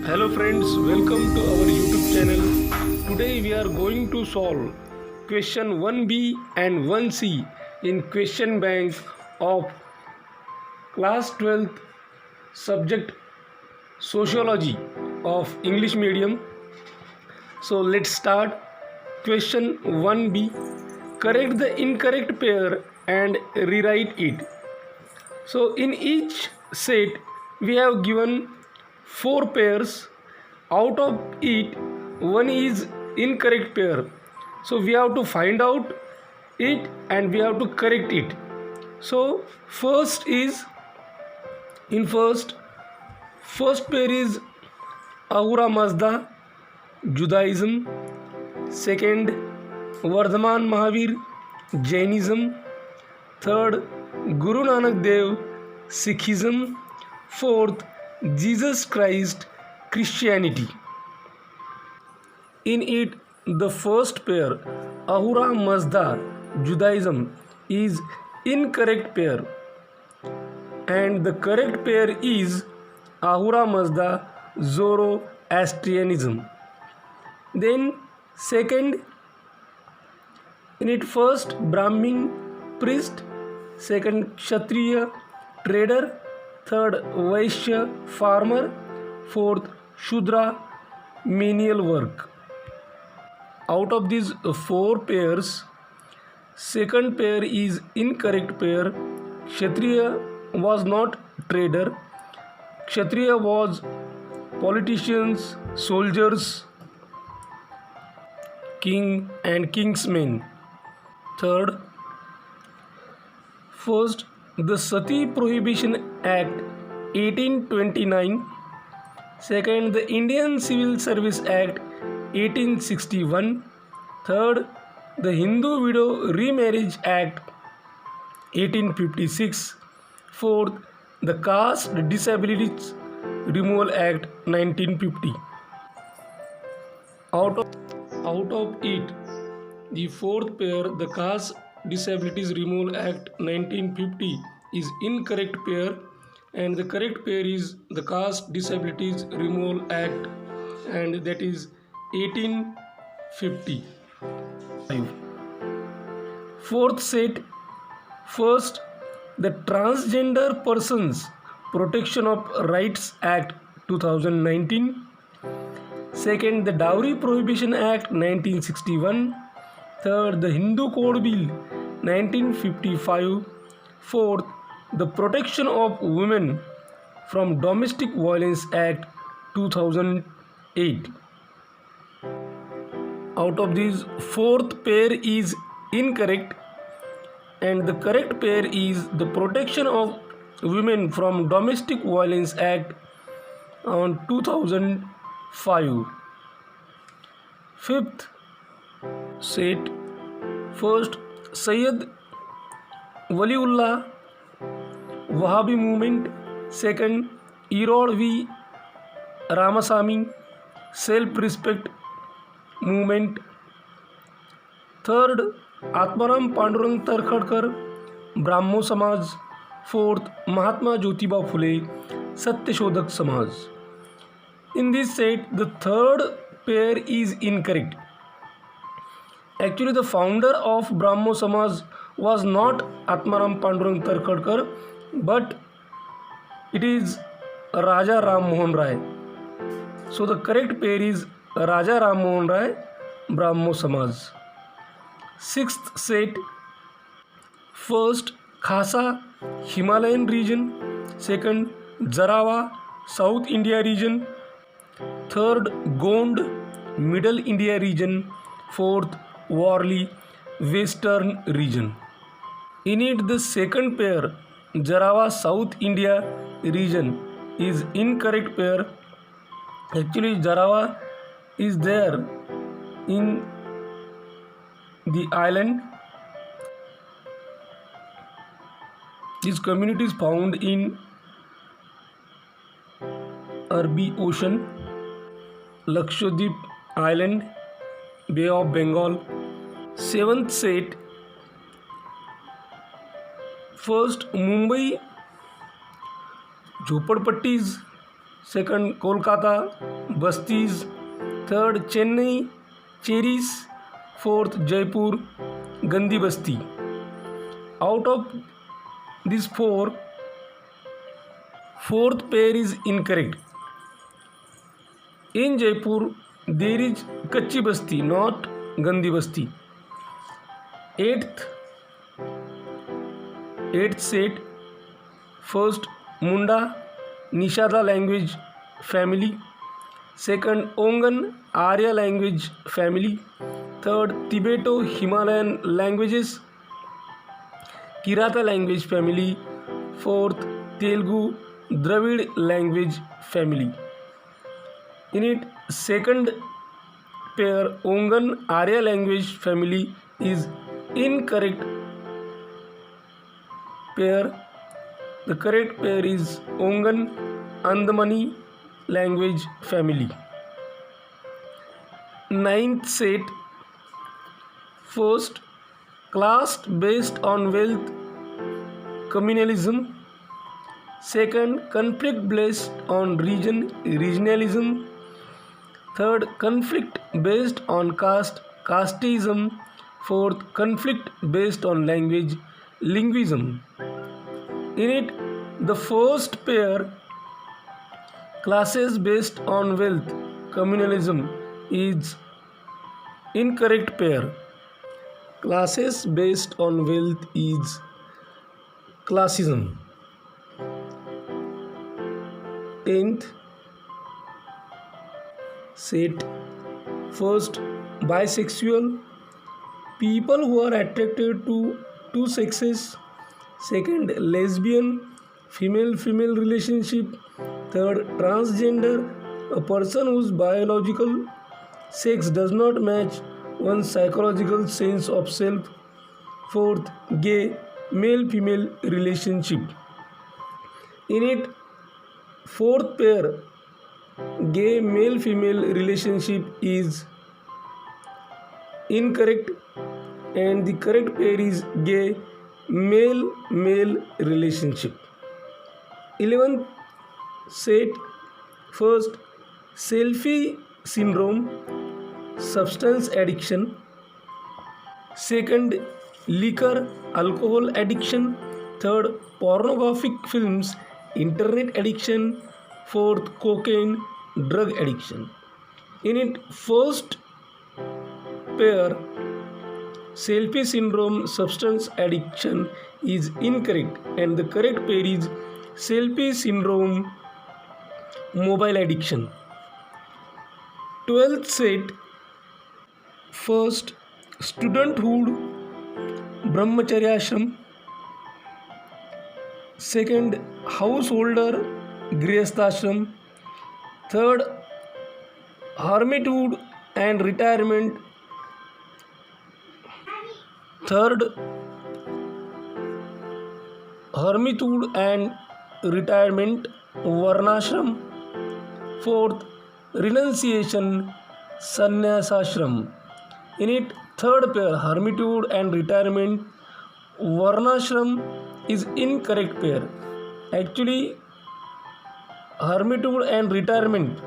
Hello friends, welcome to our YouTube channel. Today we are going to solve question 1B and 1C in question bank of class 12th subject sociology of English medium. So let's start. Question 1B. Correct the incorrect pair and rewrite it. So in each set we have given 4 pairs. Out of it one is incorrect pair. So we have to find out it and we have to correct it. So first pair is Ahura Mazda, Judaism. Second, Vardhaman Mahavir, Jainism. Third, Guru Nanak Dev, Sikhism. Fourth, Jesus Christ, Christianity. In it, the first pair, Ahura Mazda, Judaism, is incorrect pair, and the correct pair is Ahura Mazda, Zoroastrianism. Then second, in it first Brahmin, priest. Second, Kshatriya, trader. Third, Vaishya, farmer. Fourth, Shudra, menial work. Out of these 4 pairs, second pair is incorrect pair. Kshatriya was not trader. Kshatriya was politicians, soldiers, king and king's men. Third, first, the Sati Prohibition Act 1829. Second, the Indian Civil Service Act 1861. Third, the Hindu Widow Remarriage Act 1856. Fourth, the Caste Disabilities Removal Act 1950. Out of it, the fourth pair, the Caste Disabilities Removal Act 1950, is incorrect pair, and the correct pair is the Caste Disabilities Removal Act, and that is 1850. Fourth set, first, the Transgender Persons Protection of Rights Act 2019. Second, the Dowry Prohibition Act 1961. Third, the Hindu Code Bill 1955. Fourth, the Protection of Women from Domestic Violence Act 2008. Out of these, fourth pair is incorrect, and the correct pair is the Protection of Women from Domestic Violence Act on 2005. Fifth set, first, Sayyid Waliullah, Wahhabi movement. Second, Erode V. Ramasamy, self-respect movement. Third, Atmaram Pandurang Tarkhadkar, Brahmo Samaj. Fourth, Mahatma Jyotiba Phule, Satyashodhak Samaj. In this set, the third pair is incorrect. Actually, the founder of Brahmo Samaj was not Atmaram Pandurang Tarkhadkar, but it is Raja Ram Mohan Rai. So the correct pair is Raja Ram Mohan Rai, Brahmo Samaj. Sixth set, first, Khasa, Himalayan region. Second, Jarawa, South India region. Third, Gond, Middle India region. Fourth, Worli, Western region. In it, the second pair, Jarawa, South India region, is incorrect pair. Actually, Jarawa is there in the island. This community is found in Arabic Ocean, Lakshadweep Island, Bay of Bengal. Seventh set, first, Mumbai झोपड़पट्टीज second Kolkata, Bastis, third Chennai, Cheris, fourth Jaipur, Gandhi Basti. Out of these four, fourth pair is incorrect. In Jaipur, there is Kachi Basti, not Gandhi Basti. Eighth set, first Munda, Nishada language family, second Ongan, Arya language family, third Tibeto-Himalayan languages, Kirata language family, fourth Telugu, Dravid language family. In it, second pair Ongan, Arya language family is incorrect pair. The correct pair is Ongan, Andamani language family. Ninth set, first caste based on wealth communalism, second conflict based on regionalism, third conflict based on casteism, fourth conflict based on linguism. In it, the first pair classes based on wealth communalism is incorrect pair. Classes based on wealth is classism. 10th set, first bisexual, people who are attracted to two sexes, second lesbian, female relationship, third transgender, a person whose biological sex does not match one's psychological sense of self, fourth gay, male relationship. In it, fourth pair gay male relationship is incorrect and the correct pair is gay male relationship. 11th set, first selfie syndrome, substance addiction, second liquor alcohol addiction, third pornographic films internet addiction, fourth cocaine drug addiction. In it, first pair selfie syndrome substance addiction is incorrect and the correct pair is selfie syndrome mobile addiction. 12th set, first studenthood brahmacharya ashram, second householder grihasthashram, third hermitude and retirement, third hermitude and retirement varnashram, fourth renunciation sannyasashram. In it, third pair hermitude and retirement varnashram is incorrect pair. Actually, hermitude and retirement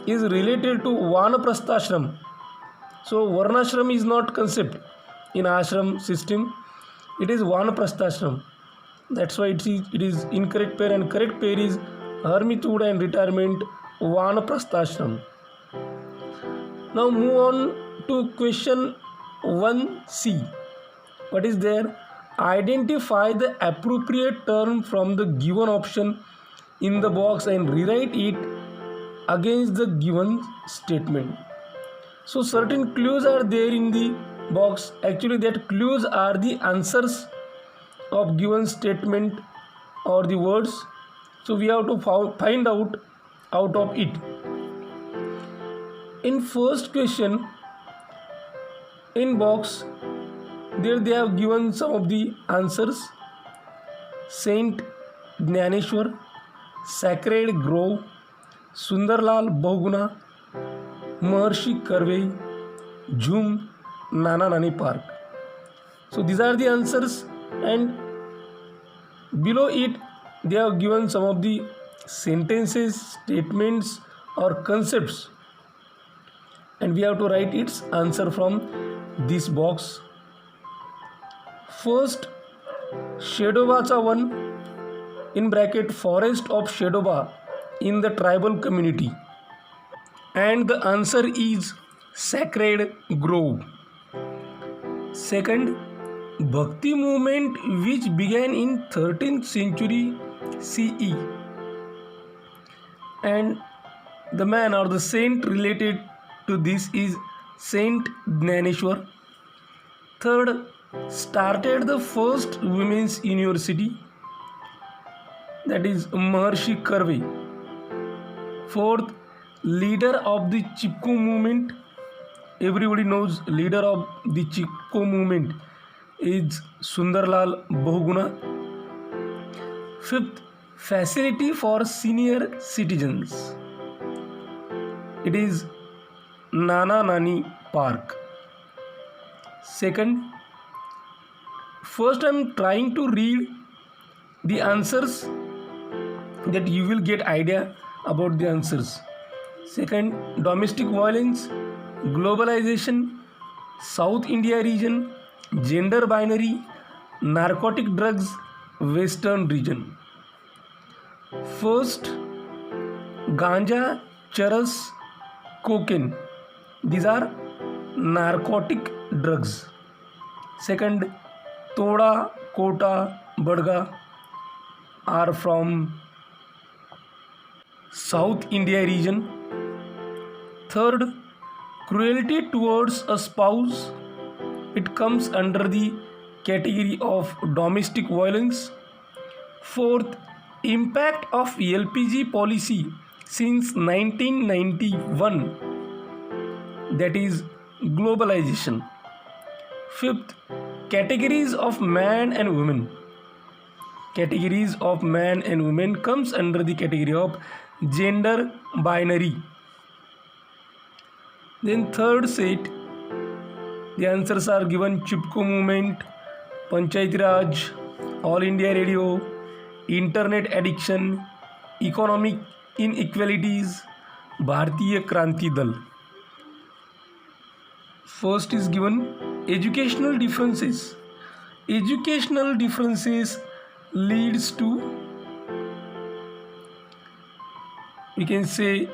is related to vanaprasthashram. So varnashram is not concept in ashram system. It is vanaprasthashram. That's why it is incorrect pair and correct pair is hermitude and retirement vanaprasthashram. Now move on to question 1C. What is there? Identify the appropriate term from the given option in the box and rewrite it against the given statement. So certain clues are there in the box. Actually, that clues are the answers of given statement or the words. So we have to find out of it. In first question, in box, there they have given some of the answers. Saint Jnaneshwar, Sacred Grove, Sundarlal Bahuguna, Maharshi Karve, Jhum, Nana Nani Park. So these are the answers, and below it they have given some of the sentences, statements, or concepts, and we have to write its answer from this box. First, Shedobacha one, in bracket forest of Shedoba in the tribal community, and the answer is Sacred Grove. Second, Bhakti movement which began in 13th century CE, and the man or the saint related to this is Saint Dnyaneshwar. Third, started the first women's university, that is Maharshi Karve. Fourth, leader of the Chipko movement. Everybody knows leader of the Chipko movement is Sundarlal Bahuguna. Fifth, facility for senior citizens. It is Nana Nani Park. Second, first I am trying to read the answers that you will get idea about the answers. Second, domestic violence, globalization, South India region, gender binary, narcotic drugs, western region. First, ganja, charas, cocaine. These are narcotic drugs. Second, toda, kota, badga are from South India region. Third, cruelty towards a spouse. It comes under the category of domestic violence. Fourth, impact of LPG policy since 1991, that is globalization. Fifth, categories of man and women. Categories of man and women comes under the category of gender binary. Then third set, the answers are given: Chipko movement, Panchayati Raj, All India Radio, internet addiction, economic inequalities, Bharatiya Kranti Dal. First is given educational differences. Educational differences leads to, we can say,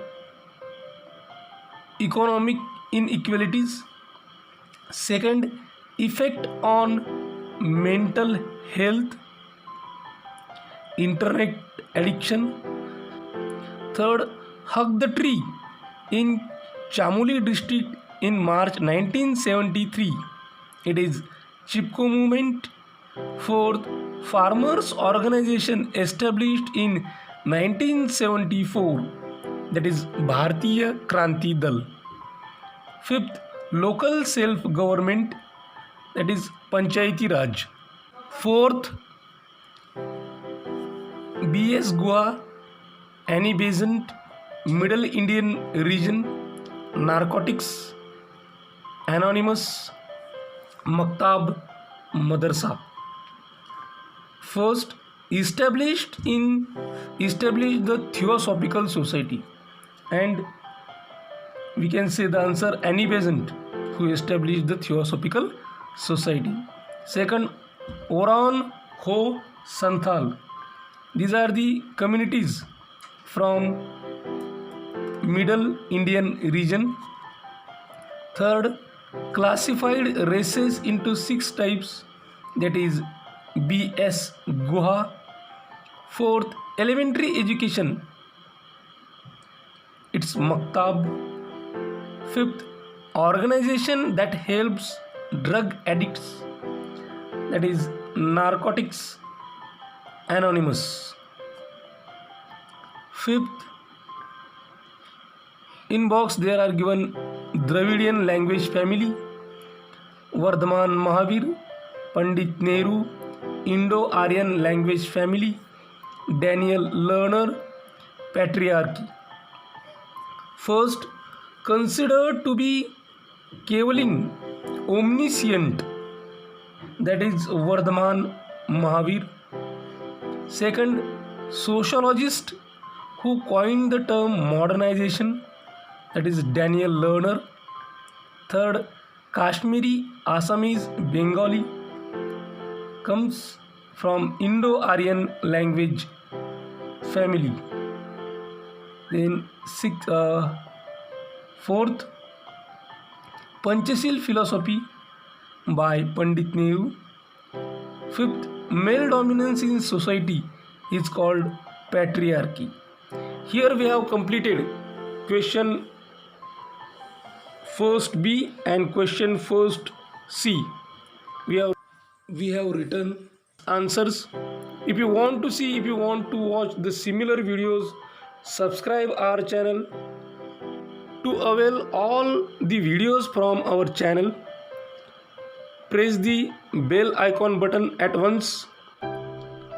economic inequalities. Second, effect on mental health, internet addiction. Third, hug the tree in Chamoli district in March 1973. It is Chipko movement. Fourth, farmers organization established in 1974, that is Bharatiya Kranti Dal. Fifth, local self-government, that is Panchayati Raj. Fourth, B.S. Guha, Annie Besant, Middle Indian region, narcotics, anonymous, Maktab, Madrasa. First, established the Theosophical Society, and we can say the answer Annie Besant, who established the Theosophical Society. Second, Oraon Ho Santhal. These are the communities from Middle Indian region. Third, classified races into 6 types, that is B.S. Guha. Fourth, elementary education, it's Maktab. Fifth, organization that helps drug addicts, that is Narcotics Anonymous. Fifth, in box there are given Dravidian language family, Vardhaman Mahavir, Pandit Nehru, Indo-Aryan language family, Daniel Lerner, patriarchy. First, considered to be Kevalin, omniscient, that is Vardhaman Mahavir. Second, sociologist who coined the term modernization? That is Daniel Lerner. Third, Kashmiri, Assamese, Bengali comes from Indo-Aryan language family. Then fourth, Panchashil philosophy by Pandit Nehru. Fifth, male dominance in society is called patriarchy. Here we have completed question first B and question first C. We have written answers. If you want to watch the similar videos, subscribe our channel. To avail all the videos from our channel, press the bell icon button at once.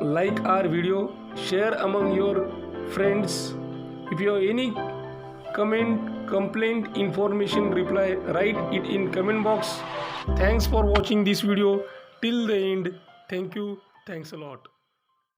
Like our video, share among your friends. If you have any comment, complaint, information, reply, write it in comment box. Thanks for watching this video till the end. Thank you. Thanks a lot.